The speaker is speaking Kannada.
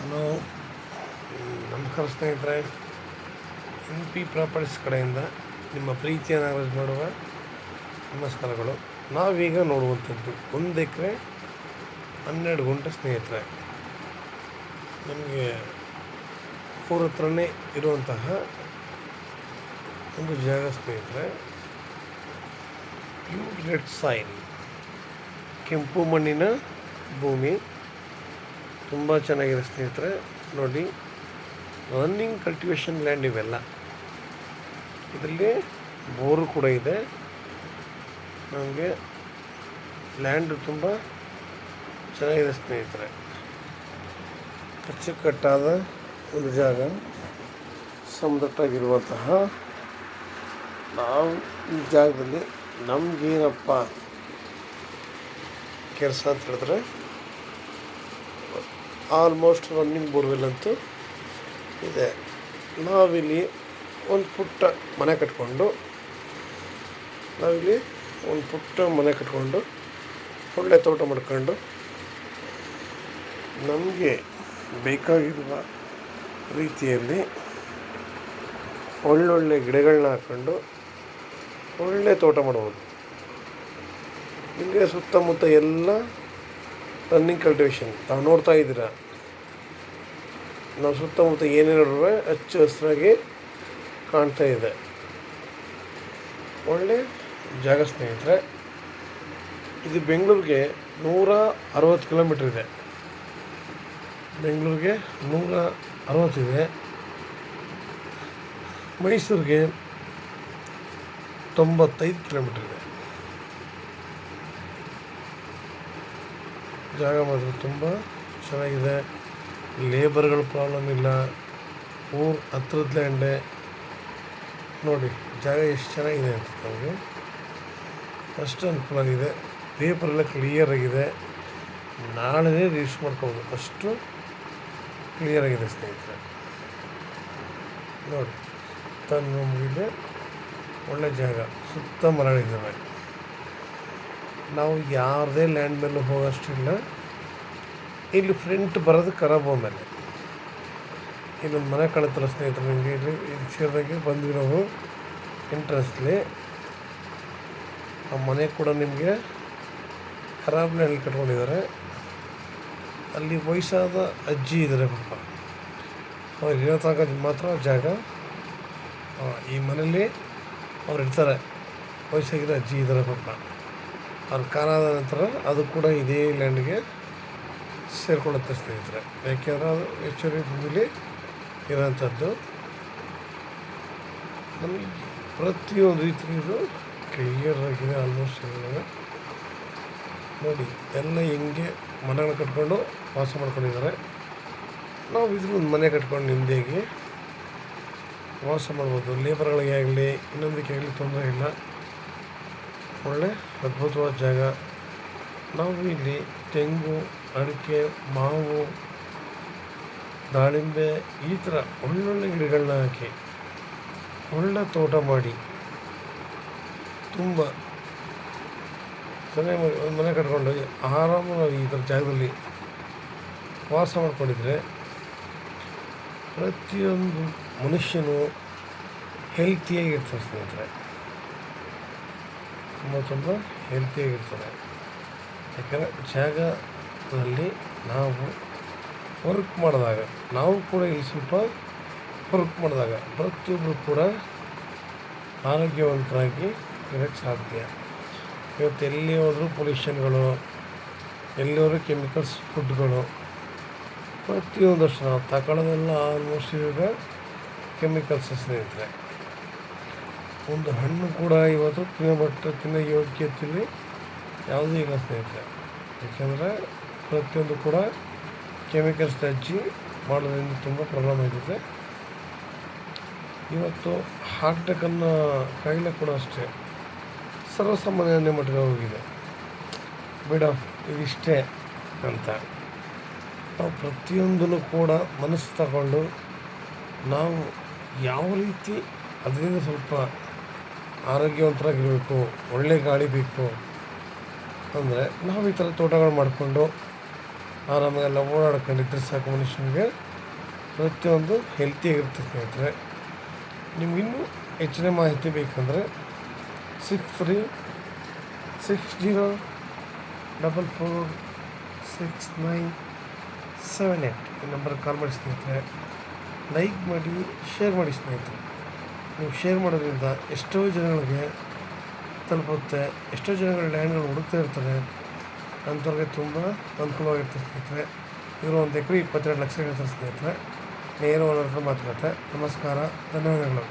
ಹಲೋ, ನಮಸ್ಕಾರ ಸ್ನೇಹಿತರೆ. MP ಪ್ರಾಪರ್ಟೀಸ್ ಕಡೆಯಿಂದ ನಿಮ್ಮ ಪ್ರೀತಿಯನ್ನು ನಾಗರಾಜ್ ಮಾಡುವ ನಮಸ್ಕಾರಗಳು. ನಾವೀಗ ನೋಡುವಂಥದ್ದು 1 ಎಕರೆ 12 ಗುಂಟೆ ಸ್ನೇಹಿತರೆ. ನಮಗೆ ಊರ ಹತ್ರನೇ ಇರುವಂತಹ ಒಂದು ಜಾಗ ಸ್ನೇಹಿತರೆ. ಪ್ಯೂರ್ ರೆಡ್ ಸಾಯಿಲ್, ಕೆಂಪು ಮಣ್ಣಿನ ಭೂಮಿ, ತುಂಬ ಚೆನ್ನಾಗಿದೆ ಸ್ನೇಹಿತರೆ. ನೋಡಿ, ರನ್ನಿಂಗ್ ಕಲ್ಟಿವೇಷನ್ ಲ್ಯಾಂಡ್ ಇವೆಲ್ಲ. ಇದರಲ್ಲಿ ಬೋರು ಕೂಡ ಇದೆ. ನಮಗೆ ಲ್ಯಾಂಡ್ ತುಂಬ ಚೆನ್ನಾಗಿದೆ ಸ್ನೇಹಿತರೆ. ಅಚ್ಚುಕಟ್ಟಾದ ಒಂದು ಜಾಗ, ಸಮತಟ್ಟಾಗಿರುವಂತಹ ನಾವು ಈ ಜಾಗದಲ್ಲಿ ನಮಗೇನಪ್ಪ ಕೆಲಸ ಅಂತ ಹೇಳಿದ್ರೆ, ಆಲ್ಮೋಸ್ಟ್ ರನ್ನಿಂಗ್ ಬೋರ್ವೆಲ್ ಅಂತೂ ಇದೆ. ನಾವಿಲ್ಲಿ ಒಂದು ಪುಟ್ಟ ಮನೆ ಕಟ್ಕೊಂಡು ಒಳ್ಳೆ ತೋಟ ಮಾಡ್ಕೊಂಡು ನಮಗೆ ಬೇಕಾಗಿರುವ ರೀತಿಯಲ್ಲಿ ಒಳ್ಳೊಳ್ಳೆ ಗಿಡಗಳನ್ನ ಹಾಕ್ಕೊಂಡು ಒಳ್ಳೆ ತೋಟ ಮಾಡ್ಬೋದು. ನಿಮಗೆ ಸುತ್ತಮುತ್ತ ಎಲ್ಲ ರನ್ನಿಂಗ್ ಕಲ್ಟಿವೇಷನ್ ತಾವು ನೋಡ್ತಾ ಇದ್ದೀರಾ. ನಾವು ಸುತ್ತಮುತ್ತ ಏನೇನು ಹಚ್ಚು ಹಸಿರಾಗಿ ಕಾಣ್ತಾ ಇದೆ. ಒಳ್ಳೆ ಜಾಗ ಸ್ನೇಹಿತರೆ. ಇದು ಬೆಂಗಳೂರಿಗೆ 160 ಕಿಲೋಮೀಟ್ರ್ ಇದೆ. ಬೆಂಗಳೂರಿಗೆ 160 ಇದೆ. ಮೈಸೂರಿಗೆ 95 ಕಿಲೋಮೀಟ್ರ್ ಇದೆ. ಜಾಗ ಮಾತ್ರ ತುಂಬ ಚೆನ್ನಾಗಿದೆ. ಲೇಬರ್ಗಳ ಪ್ರಾಬ್ಲಮ್ ಇಲ್ಲ. ಊರು ಹತ್ರದ ಲ್ಯಾಂಡೆ. ನೋಡಿ ಜಾಗ ಎಷ್ಟು ಚೆನ್ನಾಗಿದೆ ಅಂತ ನಮಗೆ ಅಷ್ಟು ಅನುಕೂಲ ಆಗಿದೆ. ಪೇಪರೆಲ್ಲ ಕ್ಲಿಯರ್ ಆಗಿದೆ. ನಾಳೆ ರಿಜಿಸ್ಟರ್ ಮಾಡ್ಕೋಬೋದು, ಅಷ್ಟು ಕ್ಲಿಯರ್ ಆಗಿದೆ ಸ್ನೇಹಿತರೆ. ನೋಡಿ, ತನ್ನ ಮುಗಿದೆ ಒಳ್ಳೆ ಜಾಗ, ಸುತ್ತ ಮರಗಳಿದ್ದಾವೆ. ನಾವು ಯಾರದೇ ಲ್ಯಾಂಡ್ ಮೇಲೂ ಹೋಗೋಷ್ಟಿಲ್ಲ. ಇಲ್ಲಿ ಫ್ರಂಟ್ ಬರೋದು ಖರಾಬ್ ಮೇಲೆ ಇಲ್ಲೊಂದು ಮನೆ ಕಾಣುತ್ತಲ್ಲ ಸ್ನೇಹಿತರೆ ನಿಮಗೆ. ಇಲ್ಲಿ ಸೇರಿದಾಗೆ ಬಂದ್ವಿ ನಾವು ಇಂಟ್ರೆಸ್ಟ್ಲಿ. ಆ ಮನೆ ಕೂಡ ನಿಮಗೆ ಖರಾಬ್ನಲ್ಲಿ ಕಟ್ಕೊಂಡಿದ್ದಾರೆ. ಅಲ್ಲಿ ವಯಸ್ಸಾದ ಅಜ್ಜಿ ಇದ್ದಾರೆ ಪಾಪ. ಅವ್ರಿಗೆ ಇರೋತಾಗೋದು ಮಾತ್ರ ಜಾಗ. ಈ ಮನೇಲಿ ಅವ್ರು ಇರ್ತಾರೆ. ವಯಸ್ಸಾಗಿರೋ ಅಜ್ಜಿ ಇದ್ದಾರೆ ಪಾಪ. ಅವ್ರ ಕಾಲ ಆದ ನಂತರ ಅದು ಕೂಡ ಇದೇ ಲ್ಯಾಂಡ್ಗೆ ಸೇರಿಕೊಳ್ಳುತ್ತೆ ಸ್ನೇಹಿತರೆ. ಯಾಕೆಂದರೆ ಅದು ಹೆಚ್ಚುವರಿ ಭೂಮಿಲಿ ಇರೋಂಥದ್ದು. ನಮಗೆ ಪ್ರತಿಯೊಂದು ರೀತಿಯದು ಕ್ಲಿಯರ್ ಆಗಿದೆ. ಆಲ್ಮೋಸ್ಟ್ ಎಲ್ಲ ನೋಡಿ, ಎಲ್ಲ ಹೆಂಗೆ ಮನೆಗಳು ಕಟ್ಕೊಂಡು ವಾಸ ಮಾಡ್ಕೊಂಡಿದ್ದಾರೆ. ನಾವು ಇದ್ರೊಂದು ಮನೆ ಕಟ್ಕೊಂಡು ನಿಮ್ಮದೇಗೆ ವಾಸ ಮಾಡ್ಬೋದು. ಲೇಬರ್ಗಳಿಗೆ ಆಗಲಿ ಇನ್ನೊಂದಕ್ಕೆ ಆಗಲಿ ತೊಂದರೆ ಇಲ್ಲ. ಒಳ್ಳೆ ಅದ್ಭುತವಾದ ಜಾಗ. ನಾವು ಇಲ್ಲಿ ತೆಂಗು, ಅಡಿಕೆ, ಮಾವು, ದಾಳಿಂಬೆ ಈ ಥರ ಒಳ್ಳೊಳ್ಳೆ ಗಿಡಗಳನ್ನ ಹಾಕಿ ಒಳ್ಳೆ ತೋಟ ಮಾಡಿ ತುಂಬ ಚೆನ್ನಾಗಿ ಒಂದು ಮನೆ ಕಟ್ಕೊಂಡು ಆರಾಮಾಗಿ ಈ ಥರ ಜಾಗದಲ್ಲಿ ವಾಸ ಮಾಡ್ಕೊಂಡಿದ್ರೆ ಪ್ರತಿಯೊಂದು ಮನುಷ್ಯನು ಹೆಲ್ತಿಯಾಗಿರ್ತಾರೆ ಸ್ನೇಹಿತರೆ. ತುಂಬ ಹೆಲ್ತಿಯಾಗಿರ್ತಾರೆ. ಯಾಕಂದರೆ ಜಾಗದಲ್ಲಿ ನಾವು ವರ್ಕ್ ಮಾಡಿದಾಗ, ನಾವು ಕೂಡ ಇಲ್ಲಿ ಸ್ವಲ್ಪ ವರ್ಕ್ ಮಾಡಿದಾಗ ಪ್ರತಿಯೊಬ್ಬರು ಕೂಡ ಆರೋಗ್ಯವಂತರಾಗಿ ಇರೋಕ್ಕೆ ಸಾಧ್ಯ. ಇವತ್ತು ಎಲ್ಲಿ ಹೋದರೂ ಪೊಲ್ಯೂಷನ್ಗಳು, ಎಲ್ಲಿ ಹೋದರೂ ಕೆಮಿಕಲ್ಸ್ ಫುಡ್ಗಳು, ಪ್ರತಿಯೊಂದಷ್ಟು ನಾವು ತಗೊಳ್ಳೋದೆಲ್ಲ ಆಲ್ಮೋಸ್ಟ್ ಇವಾಗ ಕೆಮಿಕಲ್ಸ್ ಸ್ನೇಹಿತರೆ. ಒಂದು ಹಣ್ಣು ಕೂಡ ಇವತ್ತು ತಿನ್ನೋ ಯೋಗ್ಯತೆಯಲ್ಲಿ ಯಾವುದೂ ಇಲ್ಲ ಸ್ನೇಹಿತರೆ. ಯಾಕೆಂದರೆ ಪ್ರತಿಯೊಂದು ಕೂಡ ಕೆಮಿಕಲ್ಸ್ ಹಚ್ಚಿ ಮಾಡೋದ್ರಿಂದ ತುಂಬ ಪ್ರಾಬ್ಲಮ್ ಆಗಿದೆ. ಇವತ್ತು ಹಾರ್ಟ್ ಅಟ್ಯಾಕನ್ನು ಕಾಯಿಲೆ ಕೂಡ ಅಷ್ಟೇ ಸರ್ವಸಾಮಾನ್ಯ ಮಟ್ಟಿಗೆ ಹೋಗಿದೆ. ಬಿಡ ಇದಿಷ್ಟೇ ಅಂತ ನಾವು ಪ್ರತಿಯೊಂದನ್ನು ಕೂಡ ಮನಸ್ಸು ತಗೊಂಡು ನಾವು ಯಾವ ರೀತಿ ಅದರಿಂದ ಸ್ವಲ್ಪ ಆರೋಗ್ಯವಂತರಾಗಿರಬೇಕು, ಒಳ್ಳೆ ಗಾಳಿ ಬೇಕು ಅಂದರೆ ನಾವು ಈ ಥರ ತೋಟಗಳು ಮಾಡಿಕೊಂಡು ಆರಾಮಾಗೆಲ್ಲ ಓಡಾಡ್ಕೊಂಡಿದ್ರೆ ಸಾಕು ಮನುಷ್ಯನಿಗೆ ಪ್ರತಿಯೊಂದು ಹೆಲ್ತಿಯಾಗಿರುತ್ತೆ ಸ್ನೇಹಿತರೆ. ನಿಮಗಿನ್ನೂ ಹೆಚ್ಚಿನ ಮಾಹಿತಿ ಬೇಕಂದರೆ 6360446978 ಈ ನಂಬರ್ಗೆ ಕಾಲ್ ಮಾಡಿ ಸ್ನೇಹಿತರೆ. ಲೈಕ್ ಮಾಡಿ, ಶೇರ್ ಮಾಡಿ ಸ್ನೇಹಿತರೆ. ನೀವು ಶೇರ್ ಮಾಡೋದ್ರಿಂದ ಎಷ್ಟೋ ಜನಗಳಿಗೆ ತಲುಪುತ್ತೆ. ಎಷ್ಟೋ ಜನಗಳು ಲ್ಯಾಂಡ್ಗಳು ಹುಡುಕ್ತಾ ಇರ್ತಾರೆ, ಅಂಥವ್ರಿಗೆ ತುಂಬ ಅನುಕೂಲವಾಗಿರ್ತದೆ ಸ್ನೇಹಿತರೆ. ಇವರು 1 ಎಕರೆ 22 ಲಕ್ಷ ಹೇಳ್ತಾರೆ ಸ್ನೇಹಿತರೆ. ನೇರ ಓನರ್ ಹತ್ರ ಮಾತುಕತೆ. ನಮಸ್ಕಾರ, ಧನ್ಯವಾದಗಳು.